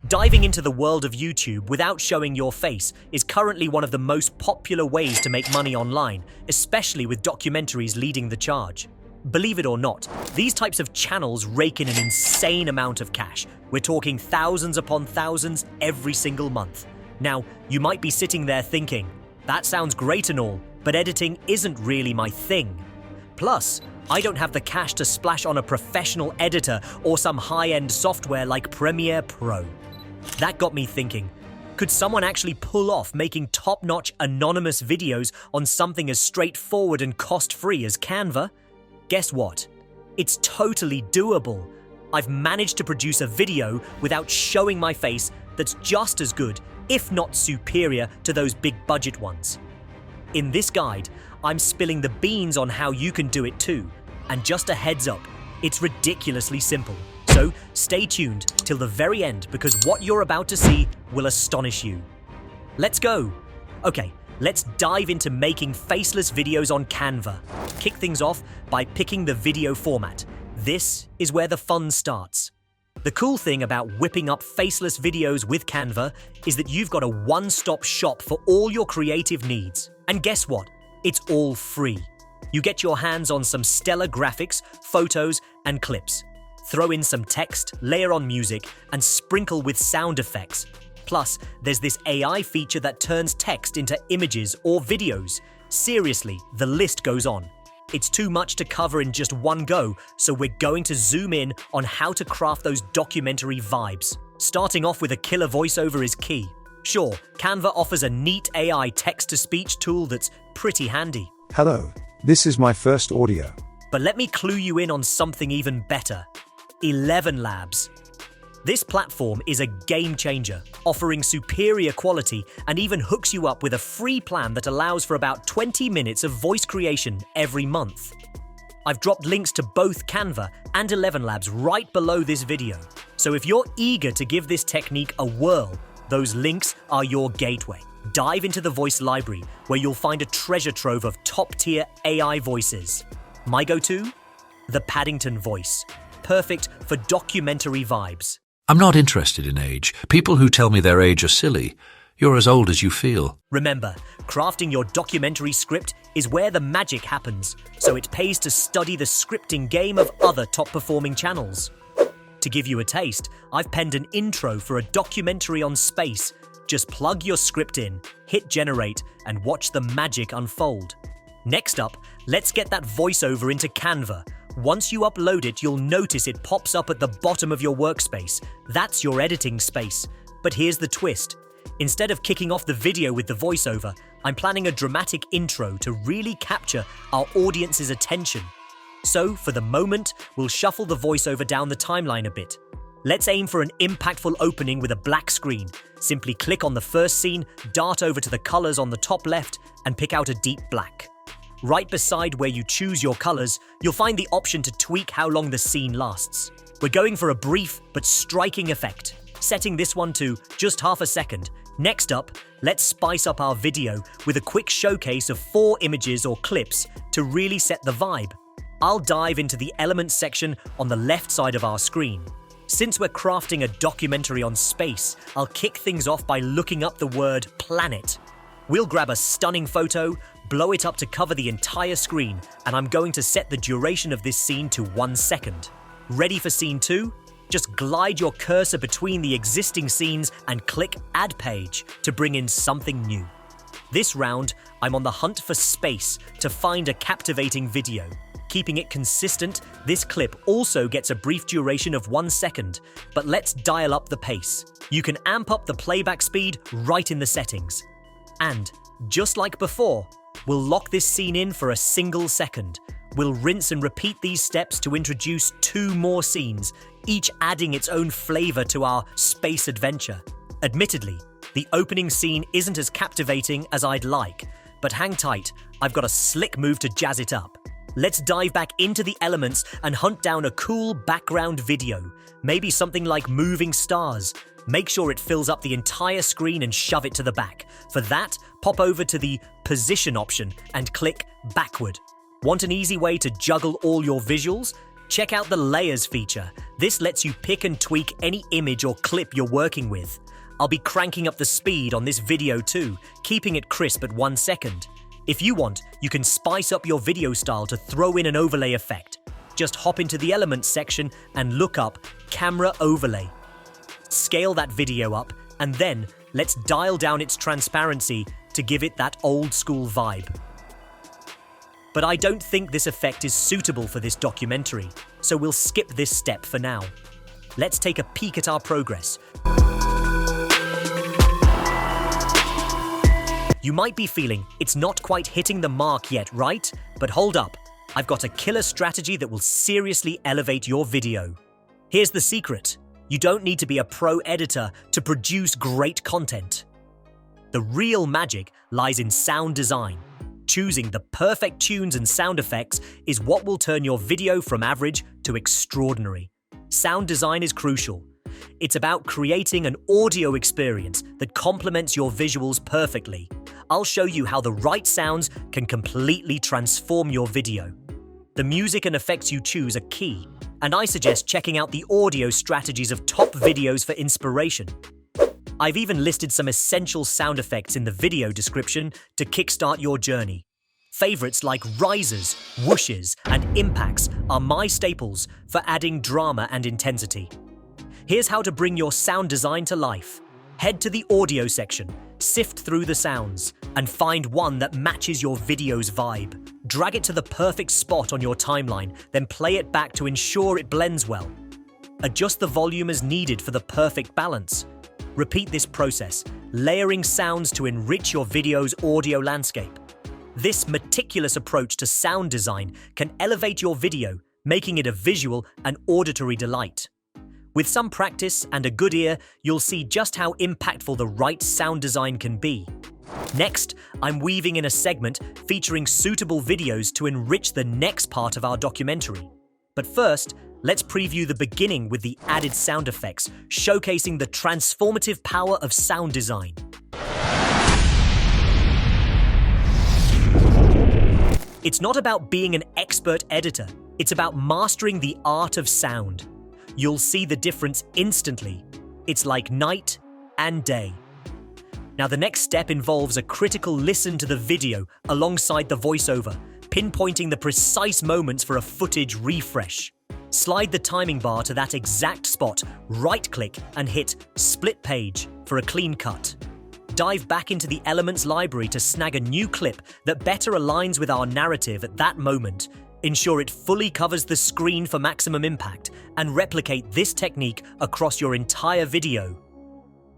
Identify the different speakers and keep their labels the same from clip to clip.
Speaker 1: Diving into the world of YouTube without showing your face is currently one of the most popular ways to make money online, especially with documentaries leading the charge. Believe it or not, these types of channels rake in an insane amount of cash. We're talking thousands upon thousands every single month. Now, you might be sitting there thinking, that sounds great and all, but editing isn't really my thing. Plus, I don't have the cash to splash on a professional editor or some high-end software like Premiere Pro. That got me thinking, could someone actually pull off making top-notch anonymous videos on something as straightforward and cost-free as Canva? Guess what? It's totally doable. I've managed to produce a video without showing my face that's just as good, if not superior, to those big budget ones. In this guide, I'm spilling the beans on how you can do it too. And just a heads up, it's ridiculously simple. So stay tuned till the very end because what you're about to see will astonish you. Let's go. Okay, let's dive into making faceless videos on Canva. Kick things off by picking the video format. This is where the fun starts. The cool thing about whipping up faceless videos with Canva is that you've got a one-stop shop for all your creative needs. And guess what? It's all free. You get your hands on some stellar graphics, photos, and clips. Throw in some text, layer on music, and sprinkle with sound effects. Plus, there's this AI feature that turns text into images or videos. Seriously, the list goes on. It's too much to cover in just one go, so we're going to zoom in on how to craft those documentary vibes. Starting off with a killer voiceover is key. Sure, Canva offers a neat AI text-to-speech tool that's pretty handy.
Speaker 2: Hello, this is my first audio.
Speaker 1: But let me clue you in on something even better. 11 Labs. This platform is a game changer, offering superior quality and even hooks you up with a free plan that allows for about 20 minutes of voice creation every month. I've dropped links to both Canva and 11 Labs right below this video, so if you're eager to give this technique a whirl, those links are your gateway. Dive into the voice library, where you'll find a treasure trove of top-tier AI voices. My go-to? The Paddington voice. Perfect for documentary vibes.
Speaker 3: I'm not interested in age. People who tell me their age are silly. You're as old as you feel.
Speaker 1: Remember, crafting your documentary script is where the magic happens, so it pays to study the scripting game of other top-performing channels. To give you a taste, I've penned an intro for a documentary on space. Just plug your script in, hit generate, and watch the magic unfold. Next up, let's get that voiceover into Canva. Once you upload it, you'll notice it pops up at the bottom of your workspace. That's your editing space. But here's the twist. Instead of kicking off the video with the voiceover, I'm planning a dramatic intro to really capture our audience's attention. So, for the moment, we'll shuffle the voiceover down the timeline a bit. Let's aim for an impactful opening with a black screen. Simply click on the first scene, dart over to the colors on the top left, and pick out a deep black. Right beside where you choose your colors, you'll find the option to tweak how long the scene lasts. We're going for a brief but striking effect, setting this one to just half a second. Next up, let's spice up our video with a quick showcase of 4 images or clips to really set the vibe. I'll dive into the elements section on the left side of our screen. Since we're crafting a documentary on space, I'll kick things off by looking up the word planet. We'll grab a stunning photo, blow it up to cover the entire screen, and I'm going to set the duration of this scene to 1 second. Ready for scene 2? Just glide your cursor between the existing scenes and click Add Page to bring in something new. This round, I'm on the hunt for space to find a captivating video. Keeping it consistent, this clip also gets a brief duration of 1 second, but let's dial up the pace. You can amp up the playback speed right in the settings. And, just like before, we'll lock this scene in for a single second. We'll rinse and repeat these steps to introduce 2 more scenes, each adding its own flavor to our space adventure. Admittedly, the opening scene isn't as captivating as I'd like, but hang tight, I've got a slick move to jazz it up. Let's dive back into the elements and hunt down a cool background video, maybe something like moving stars. Make sure it fills up the entire screen and shove it to the back. For that, pop over to the Position option and click Backward. Want an easy way to juggle all your visuals? Check out the Layers feature. This lets you pick and tweak any image or clip you're working with. I'll be cranking up the speed on this video too, keeping it crisp at 1 second. If you want, you can spice up your video style to throw in an overlay effect. Just hop into the Elements section and look up Camera Overlay. Scale that video up, and then let's dial down its transparency to give it that old school vibe. But I don't think this effect is suitable for this documentary, so we'll skip this step for now. Let's take a peek at our progress. You might be feeling it's not quite hitting the mark yet, right? But hold up, I've got a killer strategy that will seriously elevate your video. Here's the secret. You don't need to be a pro editor to produce great content. The real magic lies in sound design. Choosing the perfect tunes and sound effects is what will turn your video from average to extraordinary. Sound design is crucial. It's about creating an audio experience that complements your visuals perfectly. I'll show you how the right sounds can completely transform your video. The music and effects you choose are key, and I suggest checking out the audio strategies of top videos for inspiration. I've even listed some essential sound effects in the video description to kickstart your journey. Favorites like rises, whooshes, and impacts are my staples for adding drama and intensity. Here's how to bring your sound design to life. Head to the audio section, sift through the sounds, and find one that matches your video's vibe. Drag it to the perfect spot on your timeline, then play it back to ensure it blends well. Adjust the volume as needed for the perfect balance. Repeat this process, layering sounds to enrich your video's audio landscape. This meticulous approach to sound design can elevate your video, making it a visual and auditory delight. With some practice and a good ear, you'll see just how impactful the right sound design can be. Next, I'm weaving in a segment featuring suitable videos to enrich the next part of our documentary. But first, let's preview the beginning with the added sound effects, showcasing the transformative power of sound design. It's not about being an expert editor, it's about mastering the art of sound. You'll see the difference instantly. It's like night and day. Now, the next step involves a critical listen to the video alongside the voiceover, pinpointing the precise moments for a footage refresh. Slide the timing bar to that exact spot, right-click and hit Split Page for a clean cut. Dive back into the Elements library to snag a new clip that better aligns with our narrative at that moment. Ensure it fully covers the screen for maximum impact, and replicate this technique across your entire video.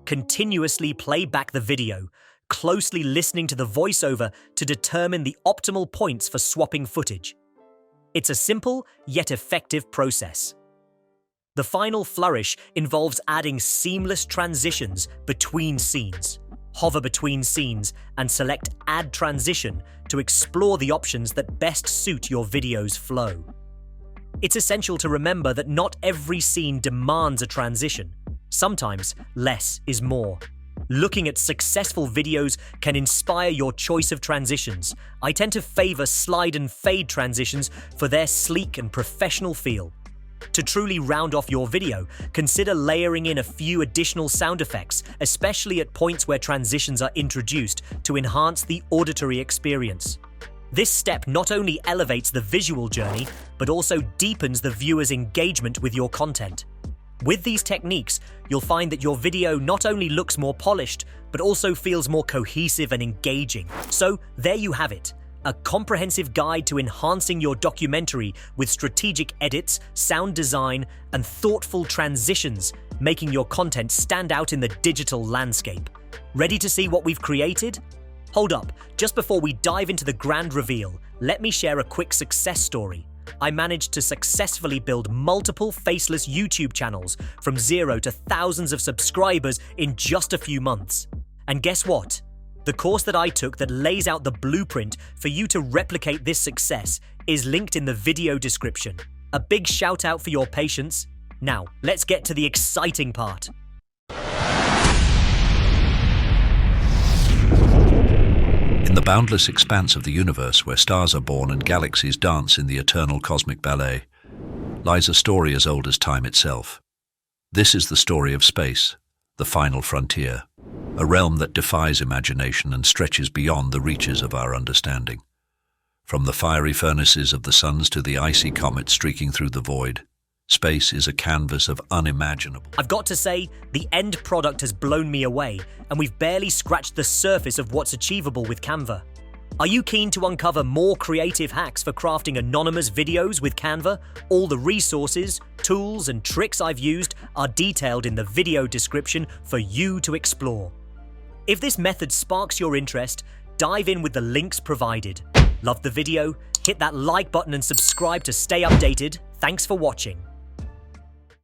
Speaker 1: Continuously play back the video, closely listening to the voiceover to determine the optimal points for swapping footage. It's a simple yet effective process. The final flourish involves adding seamless transitions between scenes. Hover between scenes and select Add Transition to explore the options that best suit your video's flow. It's essential to remember that not every scene demands a transition. Sometimes less is more. Looking at successful videos can inspire your choice of transitions. I tend to favor slide and fade transitions for their sleek and professional feel. To truly round off your video, consider layering in a few additional sound effects, especially at points where transitions are introduced to enhance the auditory experience. This step not only elevates the visual journey, but also deepens the viewer's engagement with your content. With these techniques, you'll find that your video not only looks more polished, but also feels more cohesive and engaging. So there you have it. A comprehensive guide to enhancing your documentary with strategic edits, sound design, and thoughtful transitions, making your content stand out in the digital landscape. Ready to see what we've created? Hold up, just before we dive into the grand reveal, let me share a quick success story. I managed to successfully build multiple faceless YouTube channels from 0 to thousands of subscribers in just a few months. And guess what? The course that I took that lays out the blueprint for you to replicate this success is linked in the video description. A big shout out for your patience. Now, let's get to the exciting part.
Speaker 3: In the boundless expanse of the universe where stars are born and galaxies dance in the eternal cosmic ballet, lies a story as old as time itself. This is the story of space, the final frontier, a realm that defies imagination and stretches beyond the reaches of our understanding. From the fiery furnaces of the suns to the icy comets streaking through the void, space is a canvas of unimaginable.
Speaker 1: I've got to say, the end product has blown me away, and we've barely scratched the surface of what's achievable with Canva. Are you keen to uncover more creative hacks for crafting anonymous videos with Canva? All the resources, tools, and tricks I've used are detailed in the video description for you to explore. If this method sparks your interest, dive in with the links provided. Love the video? Hit that like button and subscribe to stay updated. Thanks for watching.